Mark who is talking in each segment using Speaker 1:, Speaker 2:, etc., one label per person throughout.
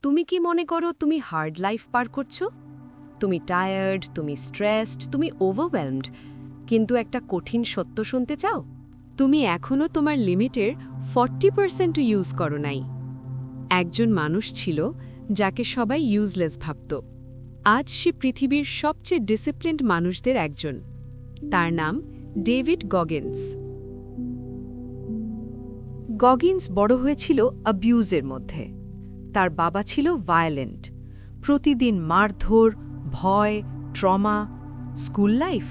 Speaker 1: তুমি কি মনে করো তুমি হার্ড লাইফ পার করছো? তুমি টায়ার্ড, তুমি স্ট্রেসড, তুমি ওভারওয়েলমড, কিন্তু একটা কঠিন সত্য শুনতে চাও? তুমি এখনও তোমার লিমিটের 40% ইউজ করো নাই। একজন মানুষ ছিল যাকে সবাই ইউজলেস ভাবত। আজ সে পৃথিবীর সবচেয়ে ডিসিপ্লিনড মানুষদের একজন। তার নাম ডেভিড গগিন্স।
Speaker 2: গগিন্স বড় হয়েছিল অ্যাবিউজের মধ্যে। তার বাবা ছিল ভায়োলেন্ট, প্রতিদিন মারধর, ভয়, ট্রমা। School life?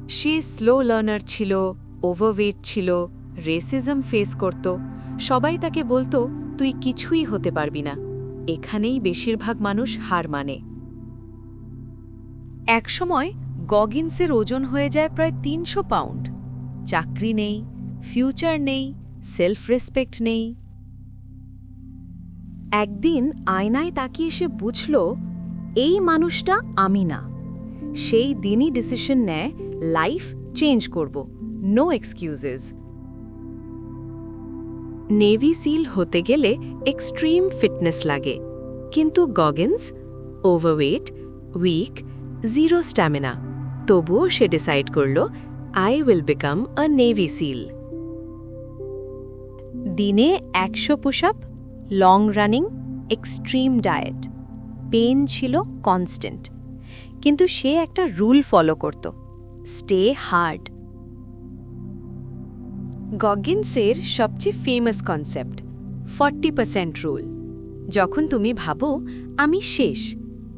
Speaker 1: সে স্লো লার্নার ছিল, ওভারওয়েট ছিল, রেসিজম ফেস করত। সবাই তাকে বলতো, তুই কিছুই হতে পারবি না। এখানেই বেশিরভাগ মানুষ হার মানে। একসময় গগিন্সের ওজন হয়ে যায় প্রায় ৩০০ পাউন্ড। চাকরি নেই, ফিউচার নেই, সেলফ রেসপেক্ট নেই। একদিন আয়নায় তাকিয়ে সে বুঝল, এই মানুষটা আমি না। সেই দিনই ডিসিশন নেয়, লাইফ চেঞ্জ করব, নো এক্সকিউজেস। নেভি সিল হতে গেলে এক্সট্রিম ফিটনেস লাগে, কিন্তু Goggins overweight, weak, zero stamina. তবুও সে ডিসাইড করল, I will become a Navy SEAL. দিনে ১০০ push up, long running, extreme diet. Pain ছিল কনস্ট্যান্ট, কিন্তু সে একটা রুল ফলো করত, স্টে হার্ড। গগিন্সের সবচেয়ে ফেমাস কনসেপ্ট 40% রুল। যখন তুমি ভাবো আমি শেষ,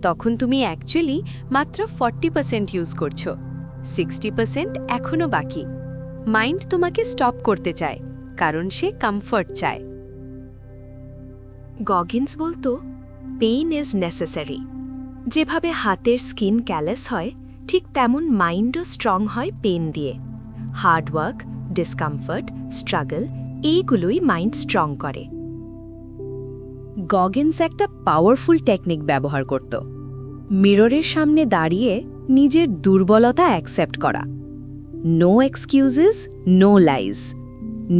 Speaker 1: তখন তুমি অ্যাকচুয়ালি মাত্র 40% ইউজ করছো। 60% এখনও বাকি। মাইন্ড তোমাকে স্টপ করতে চায়, কারণ সে কমফর্ট চায়। গগিন্স বলতো, পেইন ইজ নেসেসারি। যেভাবে হাতের স্কিন ক্যালেস হয়, ঠিক তেমন মাইন্ডও স্ট্রং হয় পেন দিয়ে। হার্ডওয়ার্ক, ডিসকমফর্ট, স্ট্রাগল, এইগুলোই মাইন্ড স্ট্রং করে। গগিন্স একটা পাওয়ারফুল টেকনিক ব্যবহার করত। মিররের সামনে দাঁড়িয়ে নিজের দুর্বলতা অ্যাকসেপ্ট করা। No excuses, no lies.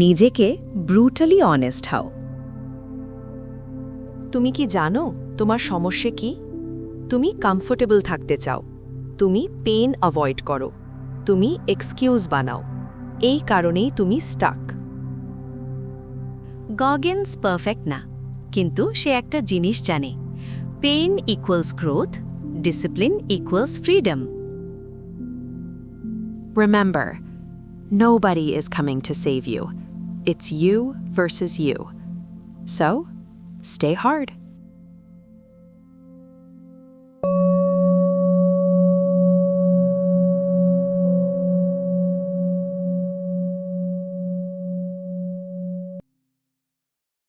Speaker 1: নিজেকে ব্রুটালি অনেস্ট হও। তুমি কি জানো তোমার সমস্যা কি? তুমি কমফোর্টেবল থাকতে চাও, তুমি পেন অ্যাভয়েড করো, তুমি এক্সকিউজ বানাও। এই কারণেই তুমি স্টাক। গগিন্স পারফেক্ট না, কিন্তু সে একটা জিনিস জানে, pain equals growth, discipline equals freedom. Remember, nobody is coming to save you. It's you versus you. So, stay hard.